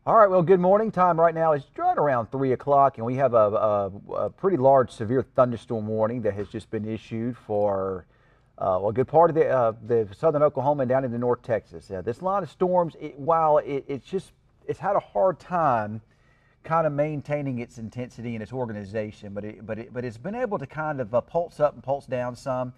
All right, well, good morning. Time right now is right around 3 o'clock, and we have a pretty large severe thunderstorm warning that has just been issued for well, a good part of the southern Oklahoma and down into North Texas. This line of storms, while it's had a hard time kind of maintaining its intensity and its organization, but it's been able to kind of pulse up and pulse down some,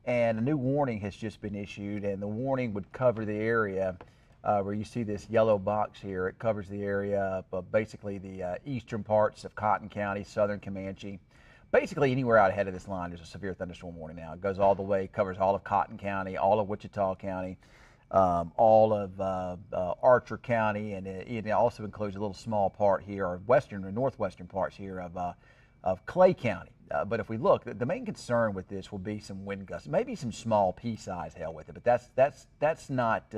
and a new warning has just been issued, and the warning would cover the area where you see this yellow box here. It covers the area of basically the eastern parts of Cotton County, southern Comanche. Basically anywhere out ahead of this line, there's a severe thunderstorm warning now. It goes all the way, covers all of Cotton County, all of Wichita County, all of Archer County, and it also includes a little small part here, or western or northwestern parts here of Clay County. But if we look, the main concern with this will be some wind gusts, maybe some small pea-sized hail with it, but that's not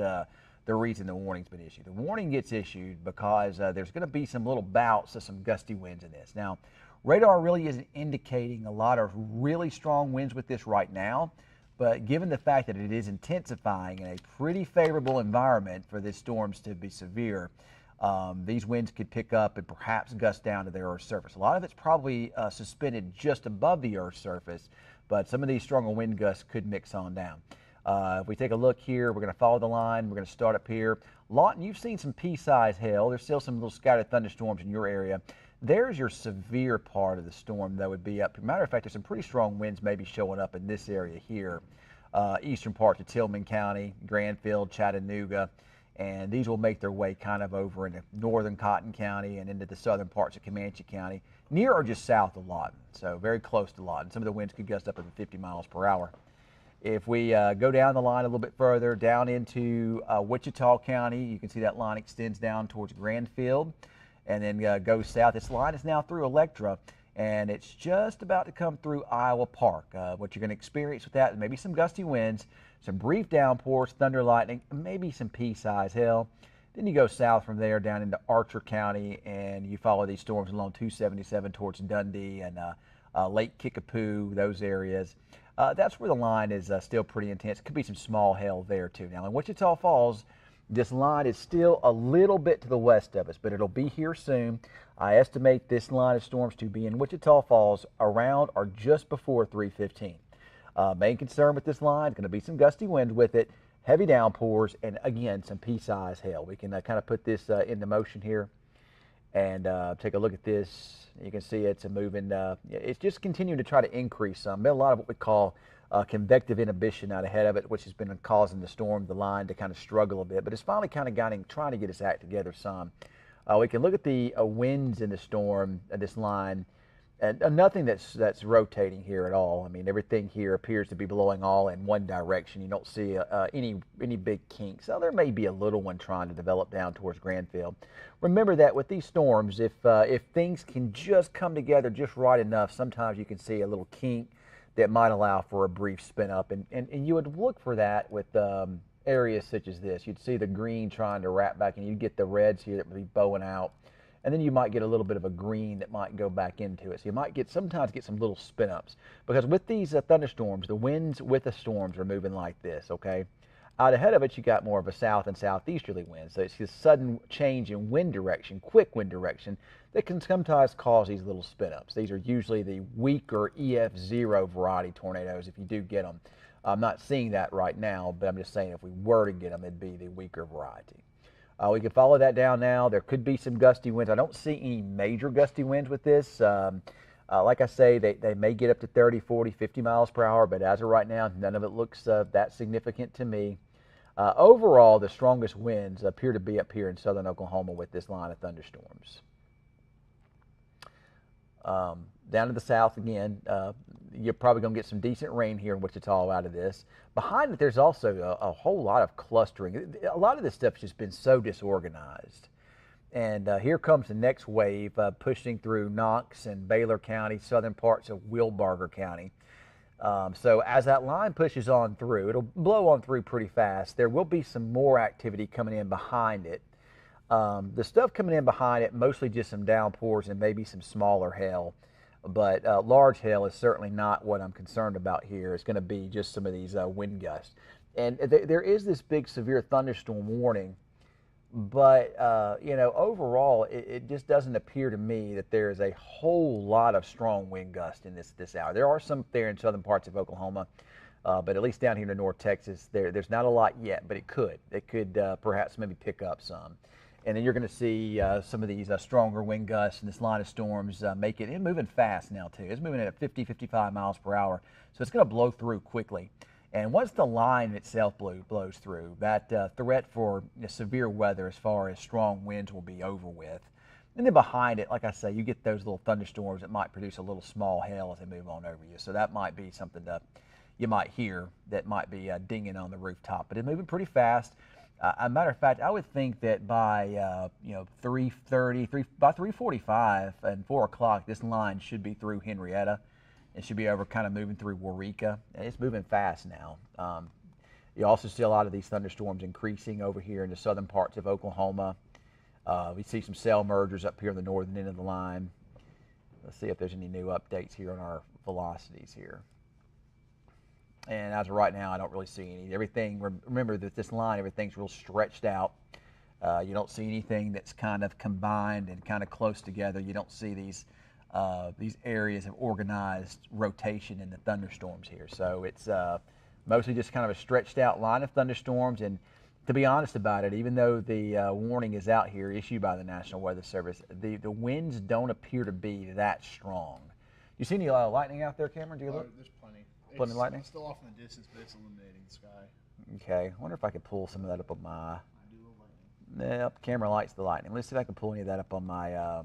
the reason the warning's been issued. The warning gets issued because there's going to be some little bouts of some gusty winds in this. Now, radar really isn't indicating a lot of really strong winds with this right now, but given the fact that it is intensifying in a pretty favorable environment for these storms to be severe, these winds could pick up and perhaps gust down to the Earth's surface. A lot of it's probably suspended just above the Earth's surface, but some of these stronger wind gusts could mix on down. If we take a look here, we're going to follow the line. We're going to start up here. Lawton, you've seen some pea-sized hail. There's still some little scattered thunderstorms in your area. There's your severe part of the storm that would be up. Matter of fact, there's some pretty strong winds maybe showing up in this area here. Eastern parts of Tillman County, Granville, Chattanooga, and these will make their way kind of over into northern Cotton County and into the southern parts of Comanche County, near or just south of Lawton, so very close to Lawton. Some of the winds could gust up to 50 miles per hour. If we go down the line a little bit further, down into Wichita County, you can see that line extends down towards Granville and then goes south. This line is now through Electra, and it's just about to come through Iowa Park. What you're going to experience with that is maybe some gusty winds, some brief downpours, thunder, lightning, maybe some pea-sized hail. Then you go south from there down into Archer County, and you follow these storms along 277 towards Dundee and Lake Kickapoo, those areas. That's where the line is still pretty intense. Could be some small hail there too. Now in Wichita Falls, this line is still a little bit to the west of us, but it'll be here soon. I estimate this line of storms to be in Wichita Falls around or just before 3:15. Main concern with this line is going to be some gusty winds with it, heavy downpours, and again, some pea-sized hail. We can kind of put this into motion here and take a look at this. You can see it's moving. It's just continuing to try to increase some. Been a lot of what we call convective inhibition out ahead of it, which has been causing the storm, the line, to kind of struggle a bit. But it's finally kind of trying to get its act together some. We can look at the winds in the storm, this line, and nothing that's rotating here at all. I mean, everything here appears to be blowing all in one direction. You don't see any big kinks. Now, there may be a little one trying to develop down towards Granville. Remember that with these storms, if things can just come together just right enough, sometimes you can see a little kink that might allow for a brief spin up, and you would look for that with areas such as this. You'd see the green trying to wrap back, and you'd get the reds here that would be bowing out. And then you might get a little bit of a green that might go back into it. So you might sometimes get some little spin ups, because with these thunderstorms, the winds with the storms are moving like this, okay? Out ahead of it, you got more of a south and southeasterly wind. So it's this sudden change in wind direction, quick wind direction, that can sometimes cause these little spin ups. These are usually the weaker EF0 variety tornadoes if you do get them. I'm not seeing that right now, but I'm just saying if we were to get them, it'd be the weaker variety. We can follow that down now. There could be some gusty winds. I don't see any major gusty winds with this. Like I say, they may get up to 30, 40, 50 miles per hour, but as of right now, none of it looks that significant to me. Overall, the strongest winds appear to be up here in southern Oklahoma with this line of thunderstorms. Down to the south again, you're probably going to get some decent rain here in Wichita out of this. Behind it, there's also a whole lot of clustering. A lot of this stuff's just been so disorganized. And here comes the next wave pushing through Knox and Baylor County, southern parts of Wilbarger County. So as that line pushes on through, it'll blow on through pretty fast. There will be some more activity coming in behind it. The stuff coming in behind it, mostly just some downpours and maybe some smaller hail. But large hail is certainly not what I'm concerned about here. It's going to be just some of these wind gusts. And there is this big severe thunderstorm warning, But you know, overall, it just doesn't appear to me that there is a whole lot of strong wind gusts in this hour. There are some there in southern parts of Oklahoma, but at least down here in North Texas, there's not a lot yet. But it could perhaps maybe pick up some. And then you're going to see some of these stronger wind gusts and this line of storms make it. It's moving fast now too. It's moving at 50, 55 miles per hour, so it's going to blow through quickly. And once the line itself blows through, that threat for severe weather as far as strong winds will be over with. And then behind it, like I say, you get those little thunderstorms that might produce a little small hail as they move on over you. So that might be something that you might hear that might be dinging on the rooftop. But it's moving pretty fast. A matter of fact, I would think that by 3:30, by 3:45 and 4 o'clock, this line should be through Henrietta. It should be over kind of moving through Waurika. It's moving fast now. You also see a lot of these thunderstorms increasing over here in the southern parts of Oklahoma. We see some cell mergers up here on the northern end of the line. Let's see if there's any new updates here on our velocities here. And as of right now, I don't really see any. Everything, remember that this line, everything's real stretched out. You don't see anything that's kind of combined and kind of close together. You don't see these areas of organized rotation in the thunderstorms here. So it's mostly just kind of a stretched out line of thunderstorms. And to be honest about it, even though the warning is out here issued by the National Weather Service, the winds don't appear to be that strong. You see any lightning out there, Cameron? Do you look? There's plenty. Plenty of lightning? It's still off in the distance, but it's illuminating the sky. Okay. I wonder if I could pull some of that up on my... I do love lightning. Nope, camera likes the lightning. Let's see if I can pull any of that up on my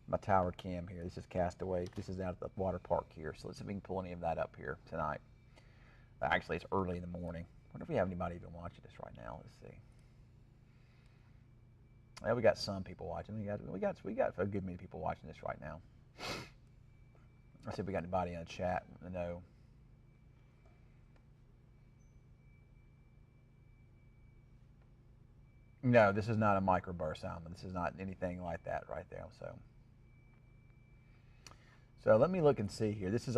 my tower cam here. This is Castaway. This is out at the water park here. So let's see if we can pull any of that up here tonight. Actually, it's early in the morning. I wonder if we have anybody even watching this right now. Let's see. Well, we got some people watching. We got a good many people watching this right now. Let's see if we got anybody in the chat. No. No, this is not a microburst, Simon. This is not anything like that right there. So let me look and see here. This is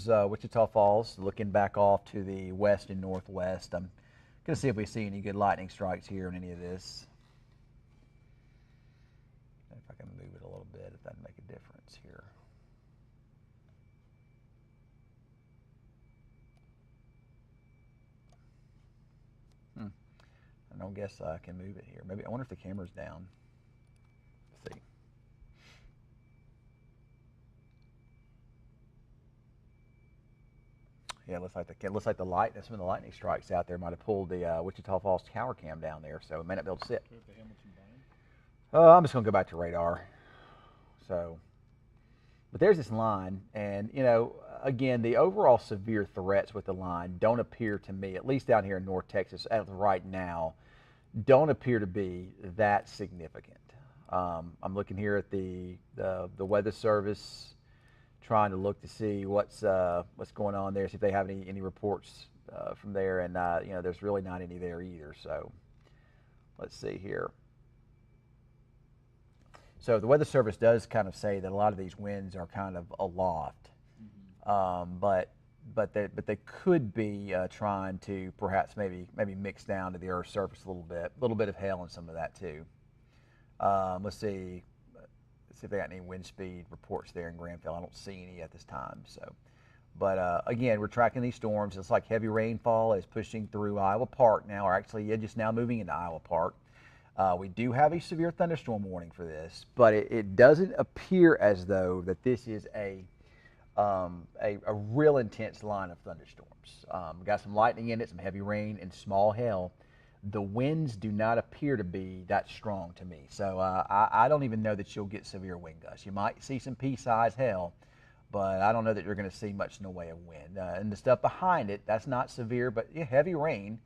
Wichita Falls, looking back off to the west and northwest. I'm going to see if we see any good lightning strikes here in any of this. If I can move it a little bit, if that'd make a difference here. I don't guess I can move it here. Maybe, I wonder if the camera's down. Let's see. Yeah, it looks like some of the lightning strikes out there might have pulled the Wichita Falls tower cam down there, so it may not be able to sit. I'm just going to go back to radar. So, but there's this line, and you know, again, the overall severe threats with the line don't appear to me, at least down here in North Texas, as of right now, don't appear to be that significant. I'm looking here at the Weather Service, trying to look to see what's going on there, see if they have any reports from there, and you know, there's really not any there either. So let's see here. So the Weather Service does kind of say that a lot of these winds are kind of aloft, but they could be trying to perhaps maybe mix down to the Earth's surface a little bit of hail and some of that too. Let's see if they got any wind speed reports there in Granville. I don't see any at this time. So, but again, we're tracking these storms. It's like heavy rainfall is pushing through Iowa Park now, or actually just now moving into Iowa Park. We do have a severe thunderstorm warning for this, but it doesn't appear as though that this is a real intense line of thunderstorms. We got some lightning in it, some heavy rain, and small hail. The winds do not appear to be that strong to me. So I don't even know that you'll get severe wind gusts. You might see some pea-sized hail, but I don't know that you're going to see much in the way of wind. And the stuff behind it, that's not severe, but heavy rain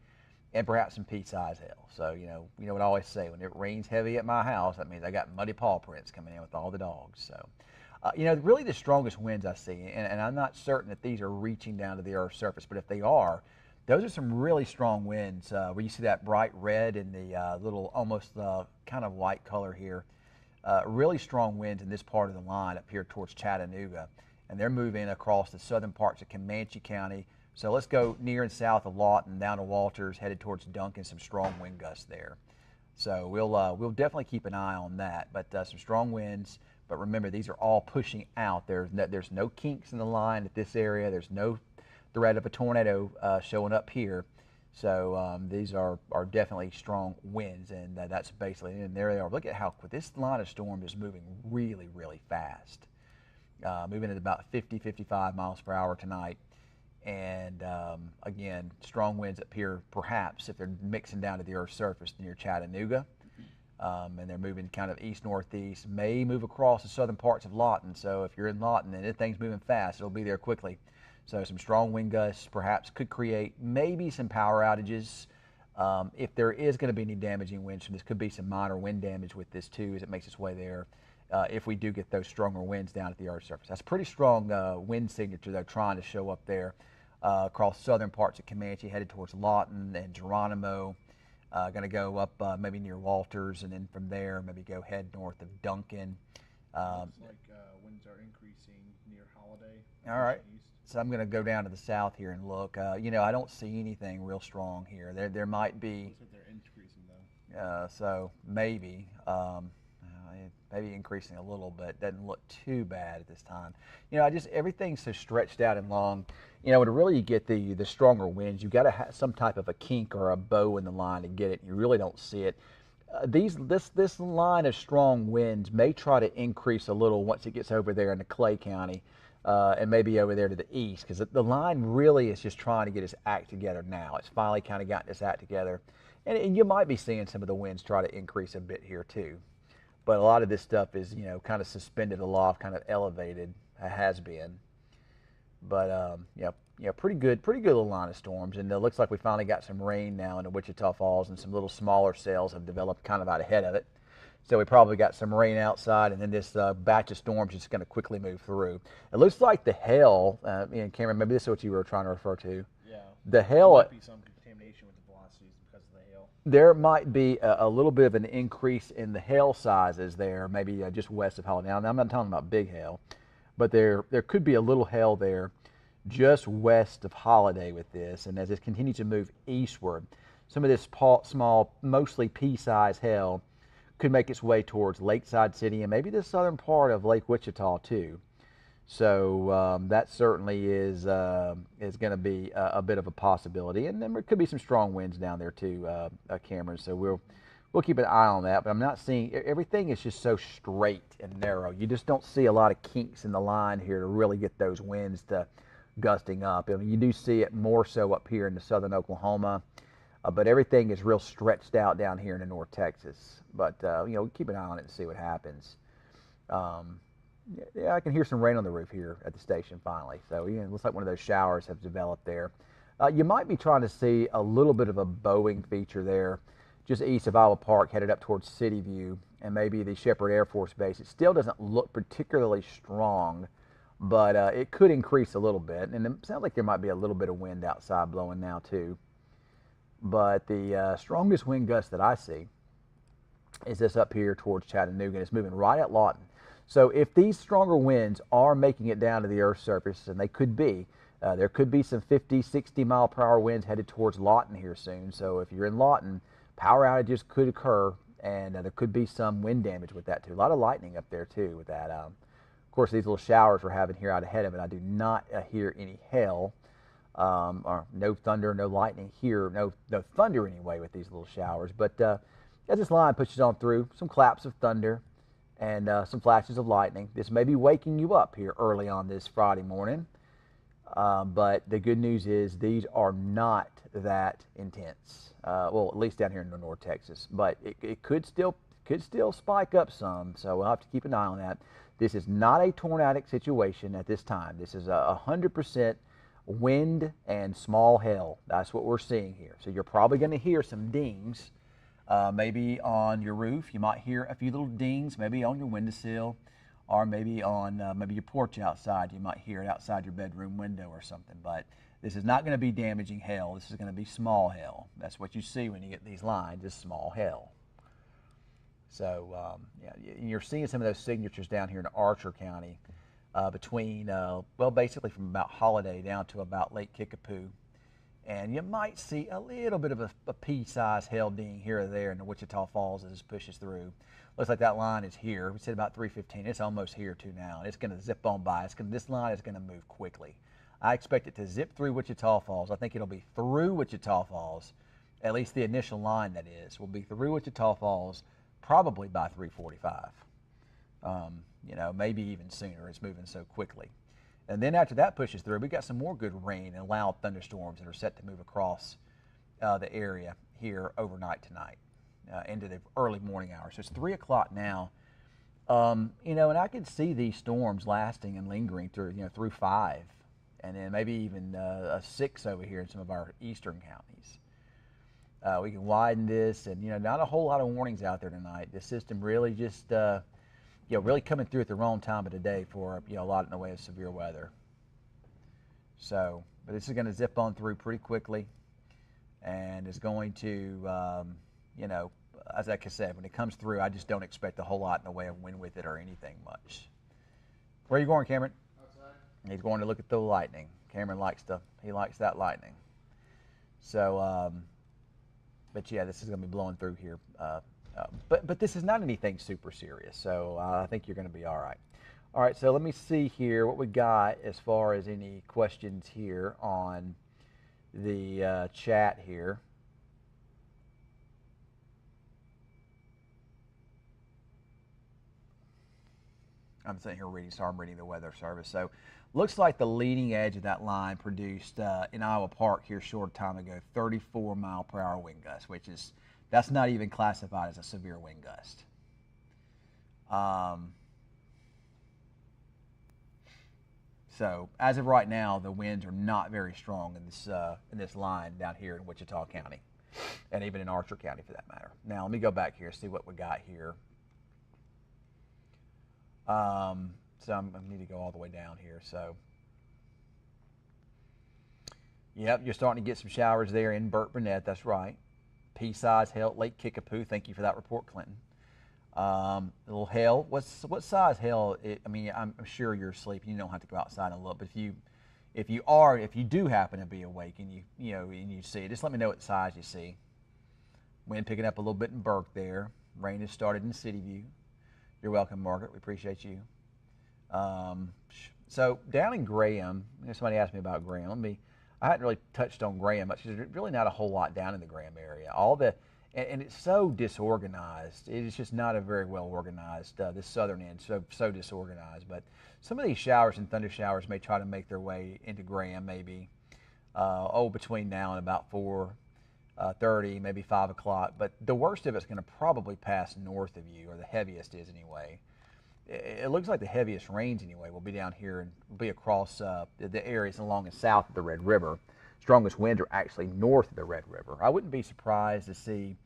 and perhaps some pea-sized hail. So, you know what I always say, when it rains heavy at my house, that means I got muddy paw prints coming in with all the dogs. So, you know, really the strongest winds I see, and I'm not certain that these are reaching down to the Earth's surface, but if they are, those are some really strong winds where you see that bright red and the little almost kind of white color here. Really strong winds in this part of the line up here towards Chattanooga, and they're moving across the southern parts of Comanche County. So let's go near and south of Lawton, down to Walters, headed towards Duncan, some strong wind gusts there. So we'll definitely keep an eye on that. But some strong winds. But remember, these are all pushing out. There's no kinks in the line at this area. There's no threat of a tornado showing up here. So these are definitely strong winds, and that's basically, and there they are. Look at how quick this line of storm is moving really, really fast. Moving at about 50, 55 miles per hour tonight. And again, strong winds up here, perhaps, if they're mixing down to the Earth's surface near Chattanooga. And they're moving kind of east-northeast, may move across the southern parts of Lawton. So if you're in Lawton and anything's moving fast, it'll be there quickly. So some strong wind gusts perhaps could create maybe some power outages. If there is going to be any damaging winds, this could be some minor wind damage with this too as it makes its way there. If we do get those stronger winds down at the Earth's surface. That's pretty strong wind signature though, trying to show up there across southern parts of Comanche, headed towards Lawton and Geronimo. Going to go up maybe near Walters, and then from there maybe go head north of Duncan. Looks like winds are increasing near Holiday. All right. East. So I'm going to go down to the south here and look. You know, I don't see anything real strong here. There might be. Looks like they're increasing though. So maybe. Maybe increasing a little, but doesn't look too bad at this time. You know, everything's so stretched out and long. You know, to really get the stronger winds, you've got to have some type of a kink or a bow in the line to get it. You really don't see it. This line of strong winds may try to increase a little once it gets over there into Clay County, and maybe over there to the east, because the line really is just trying to get its act together now. It's finally kind of gotten its act together, and you might be seeing some of the winds try to increase a bit here too. But a lot of this stuff is, you know, kind of suspended aloft, kind of elevated, has been. But, yeah, pretty good little line of storms. And it looks like we finally got some rain now into Wichita Falls, and some little smaller cells have developed kind of out ahead of it. So we probably got some rain outside, and then this batch of storms is just going to quickly move through. It looks like the hail, and Cameron, maybe this is what you were trying to refer to. Yeah. The hail. There might be some contamination with the velocities because of the hail. There might be a little bit of an increase in the hail sizes there, maybe just west of Holiday. Now, I'm not talking about big hail, but there could be a little hail there just west of Holiday with this. And as it continues to move eastward, some of this small, mostly pea-sized hail could make its way towards Lakeside City and maybe the southern part of Lake Wichita too. So that certainly is going to be a bit of a possibility, and then there could be some strong winds down there too, Cameron. So we'll keep an eye on that. But I'm not seeing, everything is just so straight and narrow. You just don't see a lot of kinks in the line here to really get those winds to gusting up. I mean, you do see it more so up here in the southern Oklahoma, but everything is real stretched out down here in the North Texas. But you know, keep an eye on it and see what happens. Yeah, I can hear some rain on the roof here at the station finally. So yeah, it looks like one of those showers have developed there. You might be trying to see a little bit of a bowing feature there just east of Iowa Park, headed up towards City View and maybe the Shepherd Air Force Base. It still doesn't look particularly strong, but it could increase a little bit. And it sounds like there might be a little bit of wind outside blowing now too. But the strongest wind gust that I see is this up here towards Chattanooga, and it's moving right at Lawton. So if these stronger winds are making it down to the Earth's surface, and they could be, there could be some 50, 60 mile per hour winds headed towards Lawton here soon. So if you're in Lawton, power outages could occur, and there could be some wind damage with that too. A lot of lightning up there too with that. Of course, these little showers we're having here out ahead of it, I do not hear any hail, or no thunder, no lightning here, no thunder anyway with these little showers. But as this line pushes on through, some claps of thunder and some flashes of lightning. This may be waking you up here early on this Friday morning, but the good news is these are not that intense. Well, at least down here in North Texas, but it could still spike up some, so we'll have to keep an eye on that. This is not a tornadic situation at this time. This is 100% wind and small hail. That's what we're seeing here. So you're probably going to hear some dings. Maybe on your roof, you might hear a few little dings, maybe on your windowsill, or maybe on maybe your porch outside. You might hear it outside your bedroom window or something. But this is not going to be damaging hail. This is going to be small hail. That's what you see when you get these lines, is small hail. So yeah, you're seeing some of those signatures down here in Archer County, between well, basically from about Holiday down to about Lake Kickapoo. And you might see a little bit of a pea-sized hail ding here or there in the Wichita Falls as this pushes through. Looks like that line is here. We said about 315. It's almost here too now. And it's going to zip on by. This line is going to move quickly. I expect it to zip through Wichita Falls. I think it'll be through Wichita Falls. At least the initial line, that is, will be through Wichita Falls probably by 345. You know, maybe even sooner. It's moving so quickly. And then after that pushes through, we got some more good rain and loud thunderstorms that are set to move across the area here overnight tonight into the early morning hours. So it's 3 o'clock now. You know, and I could see these storms lasting and lingering through, through 5, and then maybe even a 6 over here in some of our eastern counties. We can widen this, and not a whole lot of warnings out there tonight. The system really just really coming through at the wrong time of the day for a lot in the way of severe weather. So, but this is going to zip on through pretty quickly, and it's going to, as like I said, when it comes through, I just don't expect a whole lot in the way of wind with it or anything much. Where are you going, Cameron? Outside. He's going to look at the lightning. Cameron likes that lightning. So, but yeah, this is going to be blowing through here. But this is not anything super serious, so I think you're going to be all right. All right, so let me see here what we got as far as any questions here on the chat here. I'm sitting here reading, so I'm reading the weather service. So looks like the leading edge of that line produced in Iowa Park here a short time ago 34 mile per hour wind gust, which is, that's not even classified as a severe wind gust. So as of right now, the winds are not very strong in this line down here in Wichita County, and even in Archer County for that matter. Now let me go back here, see what we got here. So I need to go all the way down here. So, yep, you're starting to get some showers there in Burt Burnett. That's right. Pea-size hail, Lake Kickapoo. Thank you for that report, Clinton. A little hail. What size hail? I mean, I'm sure you're asleep. You don't have to go outside and look. But if you do happen to be awake and you see it, just let me know what size you see. Wind picking up a little bit in Burke there. Rain has started in City View. You're welcome, Margaret. We appreciate you. So down in Graham, somebody asked me about Graham. I hadn't really touched on Graham much. There's really not a whole lot down in the Graham area. And it's so disorganized. It is just not a very well organized. This southern end, so disorganized. But some of these showers and thunder showers may try to make their way into Graham, maybe between now and about 4:30, maybe 5 o'clock. But the worst of it's going to probably pass north of you, or the heaviest is anyway. It looks like the heaviest rains anyway will be down here and will be across the areas along and south of the Red River. Strongest winds are actually north of the Red River. I wouldn't be surprised to see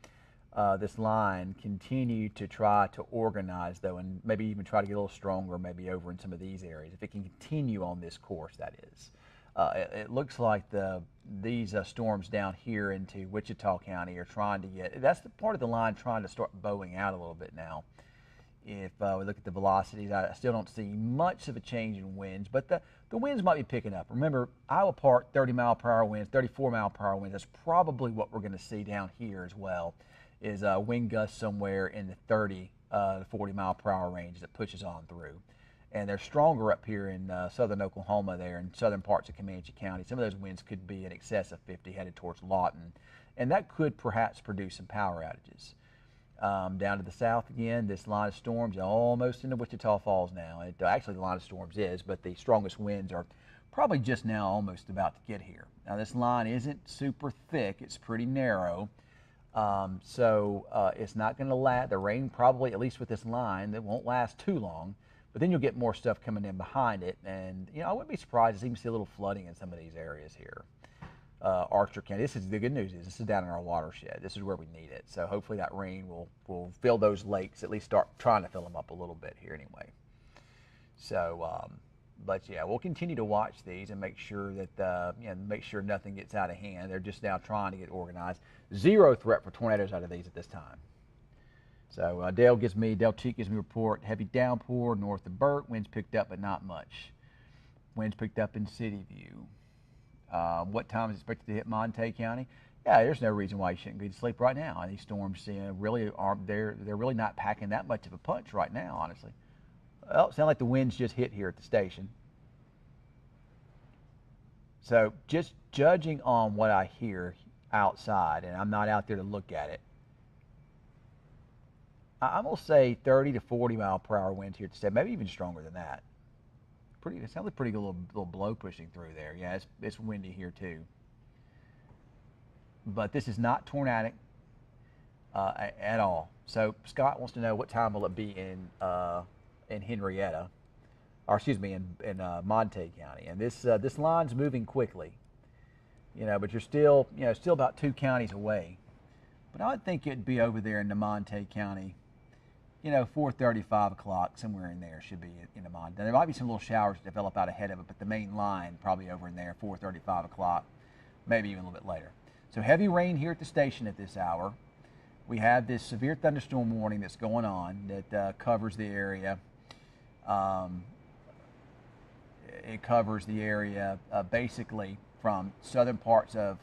this line continue to try to organize, though, and maybe even try to get a little stronger, maybe over in some of these areas, if it can continue on this course, that is. It looks like these storms down here into Wichita County are trying to that's the part of the line trying to start bowing out a little bit now. If we look at the velocities, I still don't see much of a change in winds, but the winds might be picking up. Remember, Iowa Park, 30 mile per hour winds, 34 mile per hour winds. That's probably what we're going to see down here as well, is wind gusts somewhere in the 30 to 40 mile per hour range that pushes on through. And they're stronger up here in southern Oklahoma there in southern parts of Comanche County. Some of those winds could be in excess of 50 headed towards Lawton, and that could perhaps produce some power outages. Down to the south again, this line of storms almost into Wichita Falls now. Actually, the line of storms is, but the strongest winds are probably just now almost about to get here. Now, this line isn't super thick. It's pretty narrow. So it's not going to last. The rain probably, at least with this line, that won't last too long. But then you'll get more stuff coming in behind it. And, I wouldn't be surprised to even see a little flooding in some of these areas here. Archer County. This is the good news, is this is down in our watershed. This is where we need it. So hopefully that rain will fill those lakes, at least start trying to fill them up a little bit here anyway. So, but yeah, we'll continue to watch these and make sure that, make sure nothing gets out of hand. They're just now trying to get organized. Zero threat for tornadoes out of these at this time. So Dale Cheek gives me a report, heavy downpour north of Burt, winds picked up but not much. Winds picked up in City View. What time is expected to hit Monte County? Yeah, there's no reason why you shouldn't go to sleep right now. And these storms, really aren't they're really not packing that much of a punch right now, honestly. Well, it sounds like the winds just hit here at the station. So just judging on what I hear outside, and I'm not out there to look at it, I'm gonna say 30 to 40 mile per hour winds here at the station, maybe even stronger than that. It sounds like pretty good little blow pushing through there. Yeah, it's windy here too. But this is not tornadic at all. So Scott wants to know what time will it be in Henrietta, or excuse me, in Monte County. And this line's moving quickly, but you're still about 2 counties away. But I would think it'd be over there in the Monte County, 4:30, 5 o'clock, somewhere in there should be in the Monte. There might be some little showers that develop out ahead of it, but the main line probably over in there, 4:30, 5 o'clock, maybe even a little bit later. So heavy rain here at the station at this hour. We have this severe thunderstorm warning that's going on that covers the area. It covers the area basically from southern parts of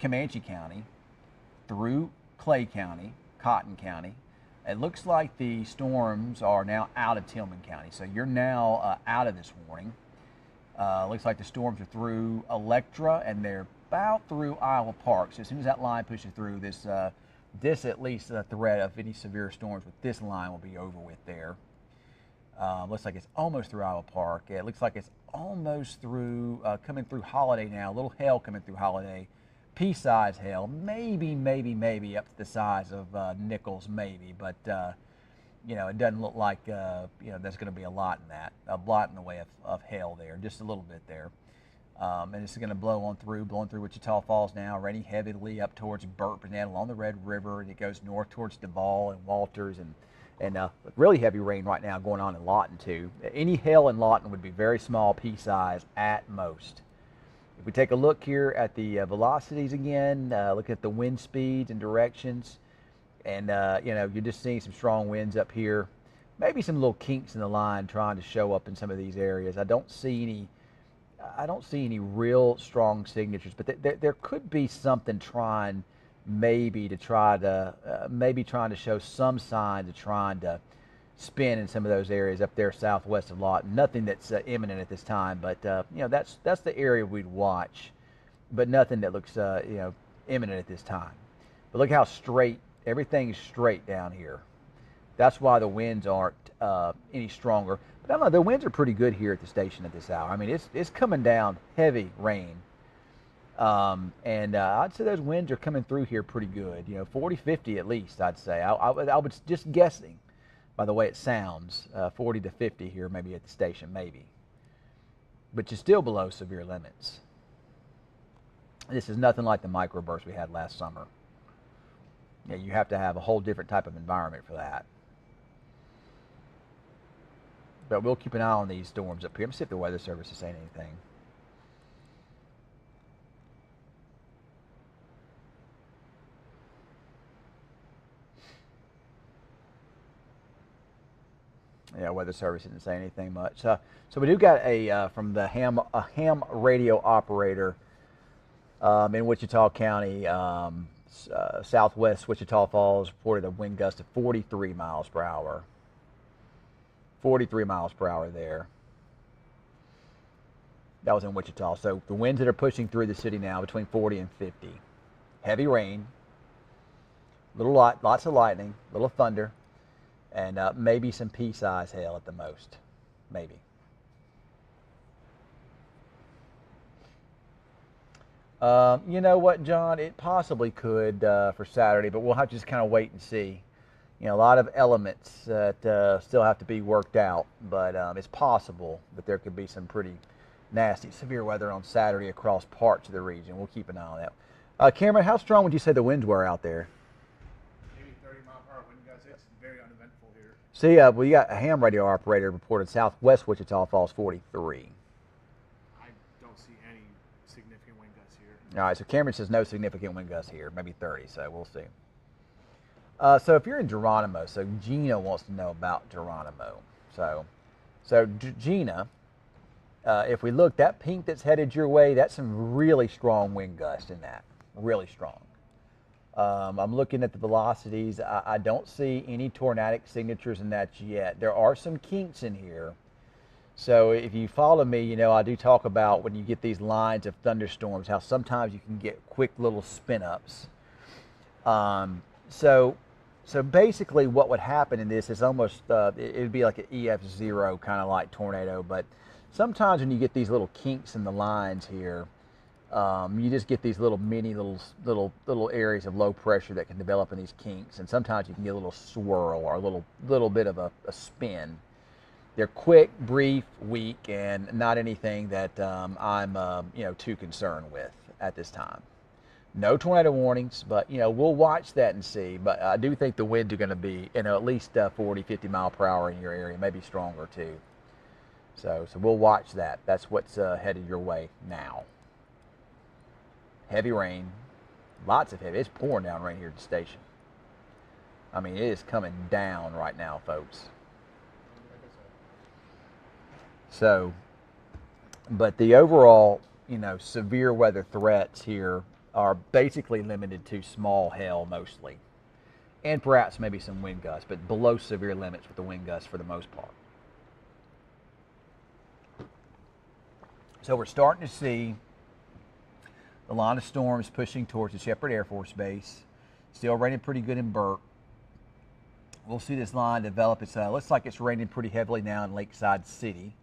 Comanche County through Clay County, Cotton County. It looks like the storms are now out of Tillman County, so you're now out of this warning. Looks like the storms are through Electra, and they're about through Iowa Park. So as soon as that line pushes through, this at least the threat of any severe storms with this line will be over with there. Looks like it's almost through Iowa Park. It looks like it's almost through, coming through Holiday now. A little hail coming through Holiday. Pea-size hail, maybe up to the size of Nichols, maybe. But, it doesn't look like, there's going to be a lot in that. A lot in the way of hail there, just a little bit there. And it's going to blowing through Wichita Falls now, raining heavily up towards Burton and along the Red River, and it goes north towards Duval and Walters, and really heavy rain right now going on in Lawton too. Any hail in Lawton would be very small, pea size at most. If we take a look here at the velocities again, look at the wind speeds and directions, and you're just seeing some strong winds up here. Maybe some little kinks in the line trying to show up in some of these areas. I don't see any real strong signatures, but there could be something trying to show some signs of trying to spin in some of those areas up there southwest of Lawton. Nothing that's imminent at this time, but that's the area we'd watch, but nothing that looks imminent at this time. But look how straight everything's straight down here. That's why the winds aren't any stronger. But I don't know, the winds are pretty good here at the station at this hour. I mean, it's coming down heavy rain. I'd say those winds are coming through here pretty good. 40, 50 at least, I'd say. I was just guessing by the way it sounds, 40 to 50 here maybe at the station, maybe. But you're still below severe limits. This is nothing like the microburst we had last summer. You have to have a whole different type of environment for that. But we'll keep an eye on these storms up here. Let's see if the Weather Service is saying anything. Yeah, Weather Service didn't say anything much. So we do got from the ham radio operator in Wichita County, southwest Wichita Falls, reported a wind gust of 43 miles per hour. 43 miles per hour there. That was in Wichita. So the winds that are pushing through the city now between 40 and 50. Heavy rain, lots of lightning, little thunder, and maybe some pea-size hail at the most, maybe. You know what, John? It possibly could for Saturday, but we'll have to just kind of wait and see. A lot of elements that still have to be worked out, but it's possible that there could be some pretty nasty, severe weather on Saturday across parts of the region. We'll keep an eye on that. Cameron, how strong would you say the winds were out there? Maybe 30 mile per hour wind gusts. It's very uneventful here. See, we got a ham radio operator reported southwest Wichita Falls 43. I don't see any significant wind gusts here. All right, so Cameron says no significant wind gusts here, maybe 30, so we'll see. So if you're in Geronimo, so Gina wants to know about Geronimo. So Gina, if we look, that pink that's headed your way, that's some really strong wind gusts in that, really strong. I'm looking at the velocities. I don't see any tornadic signatures in that yet. There are some kinks in here. So if you follow me, you know, I do talk about when you get these lines of thunderstorms, how sometimes you can get quick little spin ups. So basically what would happen in this is almost, it would be like an EF0 kind of like tornado, but sometimes when you get these little kinks in the lines here, you just get these little mini little areas of low pressure that can develop in these kinks, and sometimes you can get a little swirl or a little bit of a spin. They're quick, brief, weak, and not anything that I'm you know, too concerned with at this time. No tornado warnings, but you know, we'll watch that and see. But I do think the winds are going to be, you know, at least 40, 50 mile per hour in your area, maybe stronger too. So we'll watch that. That's what's headed your way now. Heavy rain, lots of heavy. It's pouring down rain here at the station. I mean, it is coming down right now, folks. So, but the overall, you know, severe weather threats here are basically limited to small hail mostly, and perhaps maybe some wind gusts, but below severe limits with the wind gusts for the most part. So we're starting to see the line of storms pushing towards the Shepherd Air Force Base. Still raining pretty good in Burke. We'll see this line develop. It looks like it's raining pretty heavily now in Lakeside City.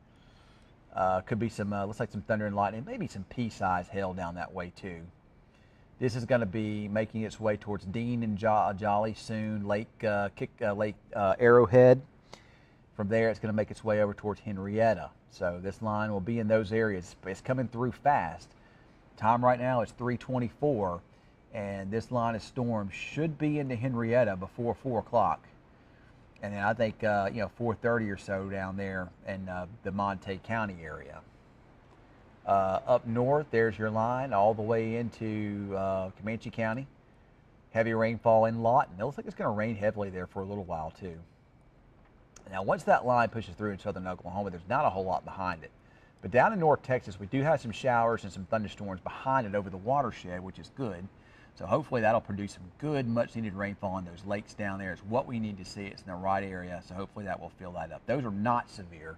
Could be some, looks like some thunder and lightning, maybe some pea-sized hail down that way too. This is going to be making its way towards Dean and Jolly soon, Lake Arrowhead. From there, it's going to make its way over towards Henrietta. So this line will be in those areas. It's coming through fast. Time right now is 3:24, and this line of storm should be into Henrietta before 4 o'clock. And then I think, you know, 4:30 or so down there in the Monte County area. Up north, there's your line all the way into Comanche County. Heavy rainfall in Lawton. It looks like it's going to rain heavily there for a little while too. Now, once that line pushes through in southern Oklahoma, there's not a whole lot behind it. But down in North Texas, we do have some showers and some thunderstorms behind it over the watershed, which is good. So hopefully that'll produce some good, much-needed rainfall in those lakes down there. It's what we need to see. It's in the right area, so hopefully that will fill that up. Those are not severe.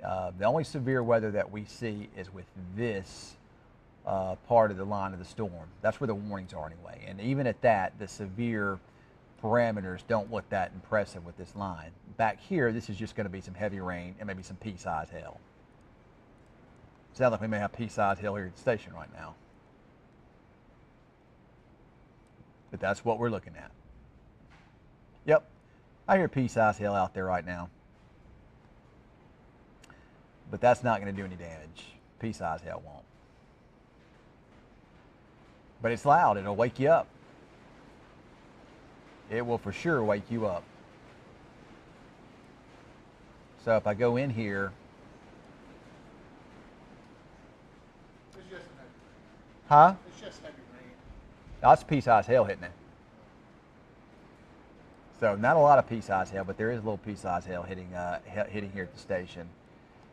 The only severe weather that we see is with this part of the line of the storm. That's where the warnings are anyway. And even at that, the severe parameters don't look that impressive with this line. Back here, this is just going to be some heavy rain and maybe some pea-sized hail. Sounds like we may have pea-sized hail here at the station right now. But that's what we're looking at. Yep, I hear pea-sized hail out there right now. But that's not going to do any damage. Pea-sized hail won't. But it's loud. It'll wake you up. It will for sure wake you up. So if I go in here, It's just heavy rain. huh? It's just heavy rain. That's pea-sized hail hitting it. So not a lot of pea-sized hail, but there is a little pea-sized hail hitting here at the station.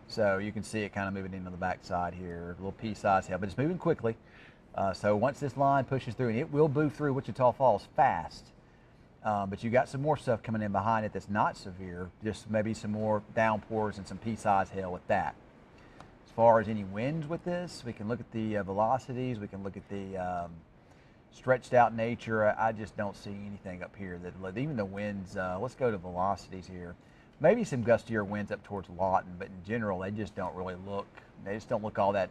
So you can see it kind of moving into the backside here, a little pea-sized hail, but it's moving quickly. So once this line pushes through, and it will move through Wichita Falls fast, but you got some more stuff coming in behind it that's not severe, just maybe some more downpours and some pea-sized hail with that. As far as any winds with this, we can look at the velocities, we can look at the stretched out nature. I just don't see anything up here that, even the winds, let's go to velocities here. Maybe some gustier winds up towards Lawton, but in general, they just don't really look, they just don't look all that,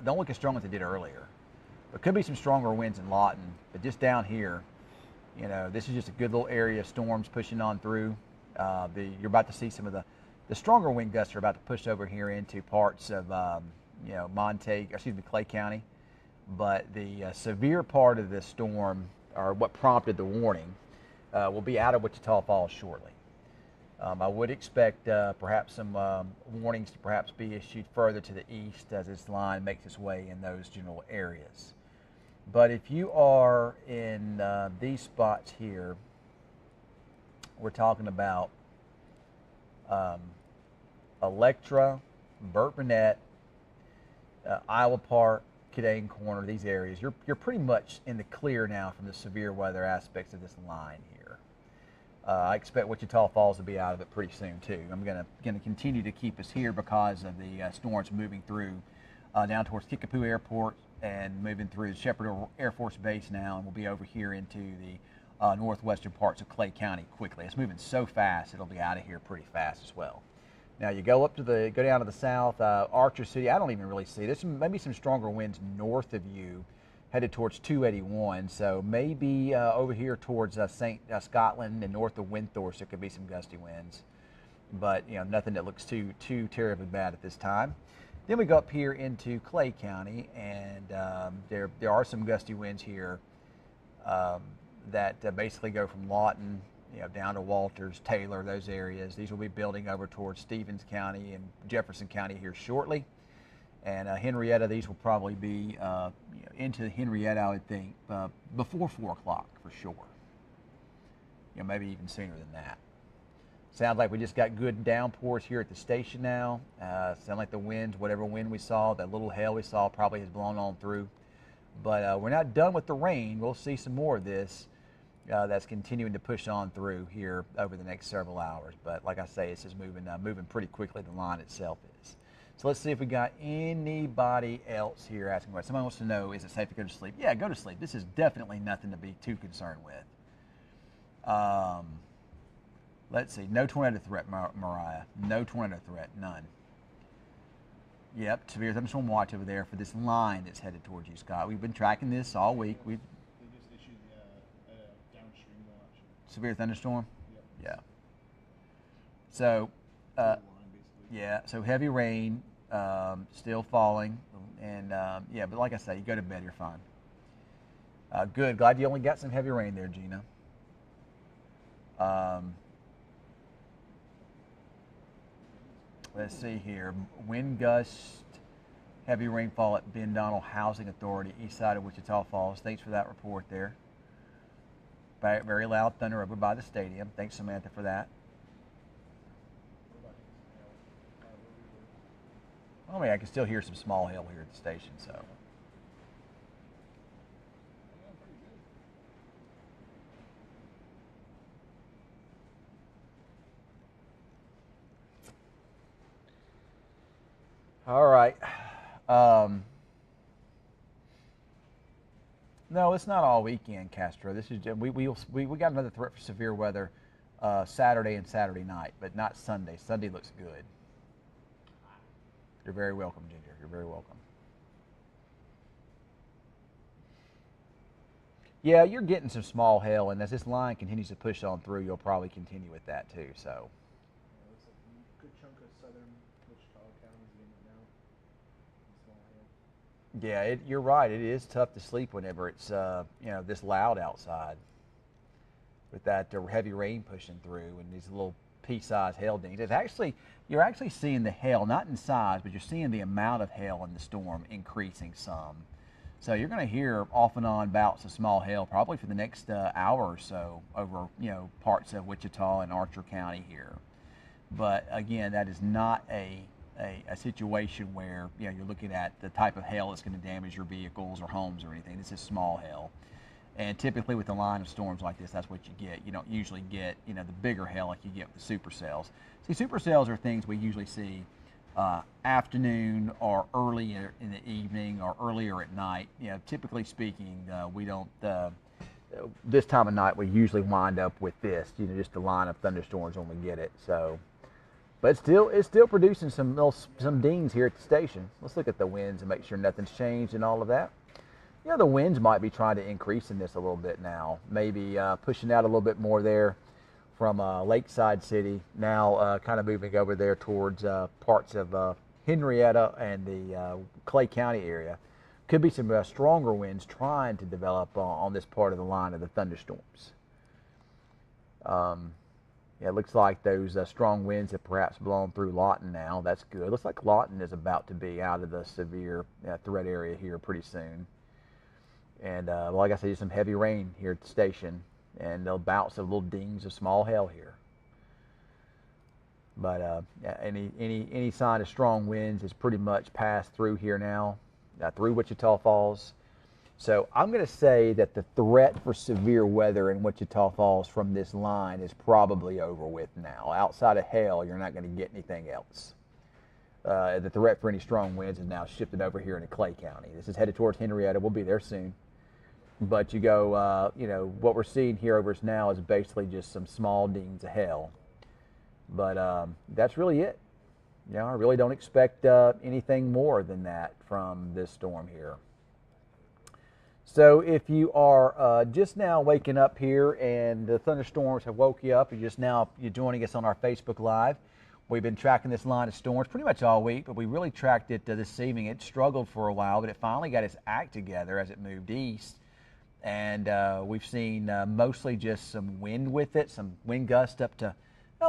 don't look as strong as they did earlier. There could be some stronger winds in Lawton, but just down here, you know, this is just a good little area of storms pushing on through. You're about to see some of the stronger wind gusts are about to push over here into parts of, you know, Clay County. But the severe part of this storm, or what prompted the warning, will be out of Wichita Falls shortly. I would expect perhaps some warnings to perhaps be issued further to the east as this line makes its way in those general areas. But if you are in these spots here, we're talking about Electra, Burt Burnett, Iowa Park, Cadane Corner, these areas, you're pretty much in the clear now from the severe weather aspects of this line here. I expect Wichita Falls to be out of it pretty soon too. I'm gonna continue to keep us here because of the storms moving through down towards Kickapoo Airport and moving through Shepherd Air Force Base now, and we'll be over here into the northwestern parts of Clay County quickly. It's moving so fast, it'll be out of here pretty fast as well. Now you go down to the south, Archer City. I don't even really see. There's maybe some stronger winds north of you, headed towards 281. So maybe over here towards St. Scotland and north of Windthorst, there could be some gusty winds, but nothing that looks too terribly bad at this time. Then we go up here into Clay County, and there are some gusty winds here that basically go from Lawton, down to Walters, Taylor, those areas. These will be building over towards Stevens County and Jefferson County here shortly. And Henrietta, these will probably be into Henrietta, I would think, before 4 o'clock for sure. Maybe even sooner than that. Sounds like we just got good downpours here at the station now. Sound like the winds, whatever wind we saw, that little hail we saw probably has blown on through. But we're not done with the rain. We'll see some more of this. That's continuing to push on through here over the next several hours. But like I say, it's just moving pretty quickly. The line itself is. So let's see if we got anybody else here asking about. Somebody wants to know, is it safe to go to sleep? Yeah, go to sleep. This is definitely nothing to be too concerned with. Let's see. No tornado threat, Mariah. No tornado threat. None. Yep, severe thunderstorm watch over there for this line that's headed towards you, Scott. We've been tracking this all week. They just issued downstream watch. Severe thunderstorm? Yep. Yeah. So, yeah, so heavy rain, still falling, and yeah, but like I say, you go to bed, you're fine. Good. Glad you only got some heavy rain there, Gina. Let's see here. Wind gust, heavy rainfall at Ben Donald Housing Authority, east side of Wichita Falls. Thanks for that report there. Very loud thunder over by the stadium. Thanks, Samantha, for that. I mean, I can still hear some small hail here at the station, so. All right. No, it's not all weekend, Castro. This is we got another threat for severe weather Saturday and Saturday night, but not Sunday. Sunday looks good. You're very welcome, Ginger. You're very welcome. Yeah, you're getting some small hail, and as this line continues to push on through, you'll probably continue with that too. So. Yeah, looks like a good chunk of southern Wichita County is getting it now. Small hail. Yeah, you're right. It is tough to sleep whenever it's this loud outside, with that heavy rain pushing through and these little pea-sized hail dings. You're actually seeing the hail, not in size, but you're seeing the amount of hail in the storm increasing some. So you're going to hear off and on bouts of small hail probably for the next hour or so over parts of Wichita and Archer County here. But again, that is not a situation where you're looking at the type of hail that's going to damage your vehicles or homes or anything. This is small hail. And typically with a line of storms like this, that's what you get. You don't usually get the bigger hail like you get with the supercells. See, supercells are things we usually see afternoon or early in the evening or earlier at night. Typically speaking, we don't. This time of night, we usually wind up with this. Just a line of thunderstorms when we get it. So, but it's still producing some dings here at the station. Let's look at the winds and make sure nothing's changed and all of that. The winds might be trying to increase in this a little bit now. Maybe pushing out a little bit more there from Lakeside City, now kind of moving over there towards parts of Henrietta and the Clay County area. Could be some stronger winds trying to develop on this part of the line of the thunderstorms. It looks like those strong winds have perhaps blown through Lawton now. That's good. Looks like Lawton is about to be out of the severe threat area here pretty soon. And like I said, some heavy rain here at the station, and they'll bounce of little dings of small hail here. But any sign of strong winds is pretty much passed through here now, through Wichita Falls. So I'm going to say that the threat for severe weather in Wichita Falls from this line is probably over with now. Outside of hail, you're not going to get anything else. The threat for any strong winds is now shifted over here into Clay County. This is headed towards Henrietta. We'll be there soon. But you go, what we're seeing here over us now is basically just some small dings of hail. But that's really it. I really don't expect anything more than that from this storm here. So if you are just now waking up here and the thunderstorms have woke you up, you're joining us on our Facebook Live. We've been tracking this line of storms pretty much all week, but we really tracked it this evening. It struggled for a while, but it finally got its act together as it moved east. And we've seen mostly just some wind with it, some wind gusts up to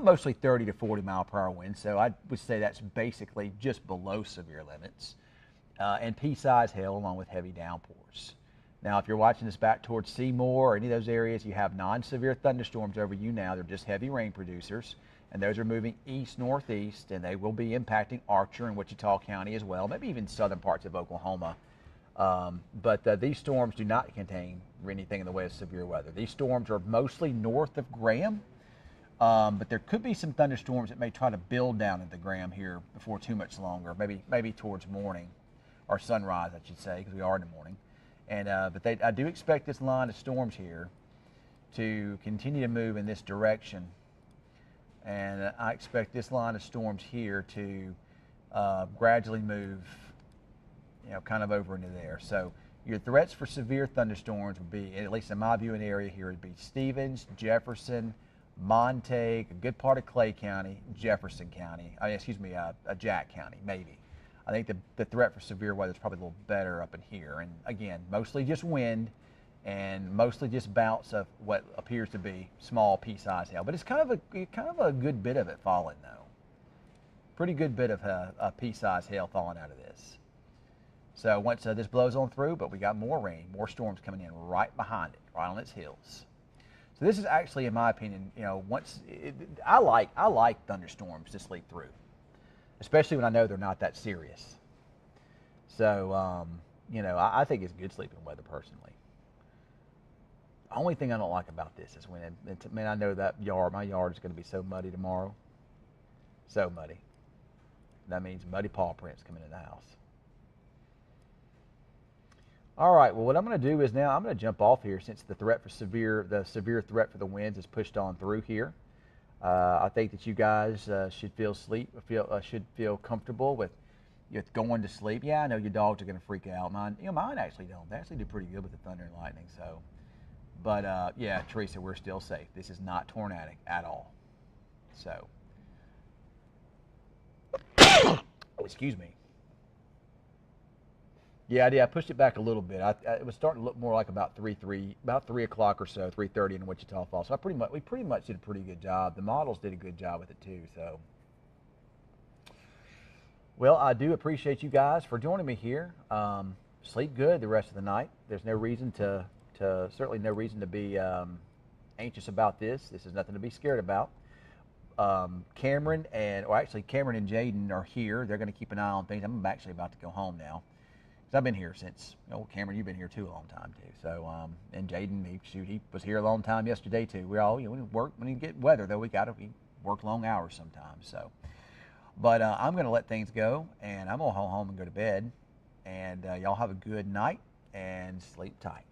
mostly 30 to 40 mile per hour winds. So I would say that's basically just below severe limits. And pea-sized hail along with heavy downpours. Now, if you're watching this back towards Seymour or any of those areas, you have non-severe thunderstorms over you now. They're just heavy rain producers, and those are moving east-northeast, and they will be impacting Archer and Wichita County as well, maybe even southern parts of Oklahoma. But these storms do not contain anything in the way of severe weather. These storms are mostly north of Graham, but there could be some thunderstorms that may try to build down into Graham here before too much longer, maybe towards morning, or sunrise, I should say, because we are in the morning. And but I do expect this line of storms here to continue to move in this direction. And I expect this line of storms here to gradually move, kind of over into there. So your threats for severe thunderstorms would be, at least in my viewing area here, would be Stevens, Jefferson, Montague, a good part of Clay County, Jefferson County. Jack County, maybe. I think the threat for severe weather is probably a little better up in here. And again, mostly just wind and mostly just bouts of what appears to be small pea-sized hail. But it's kind of a good bit of it falling though. Pretty good bit of a pea-sized hail falling out of this. So once this blows on through, but we got more rain, more storms coming in right behind it, right on its heels. So this is actually, in my opinion, I like thunderstorms to sleep through, especially when I know they're not that serious. So, I think it's good sleeping weather personally. The only thing I don't like about this is when I know that my yard is going to be so muddy tomorrow. So muddy. That means muddy paw prints coming in the house. All right, well, what I'm going to do is now I'm going to jump off here since the severe threat for the winds is pushed on through here. I think that you guys should feel comfortable with going to sleep. Yeah, I know your dogs are going to freak out. Mine actually don't. They actually do pretty good with the thunder and lightning. So, but yeah, Teresa, we're still safe. This is not tornadic at all. So, excuse me. Yeah, I pushed it back a little bit. It was starting to look more like about 3 o'clock or so, 3:30 in Wichita Falls. So we pretty much did a pretty good job. The models did a good job with it too. So, well, I do appreciate you guys for joining me here. Sleep good the rest of the night. There's no reason certainly no reason to be anxious about this. This is nothing to be scared about. Cameron and Jaden are here. They're going to keep an eye on things. I'm actually about to go home now. I've been here since, Cameron, you've been here too a long time too. So, and Jaden, he was here a long time yesterday too. We're all, we work when you get weather though. We work long hours sometimes. So, but I'm going to let things go, and I'm going to go home and go to bed. And y'all have a good night and sleep tight.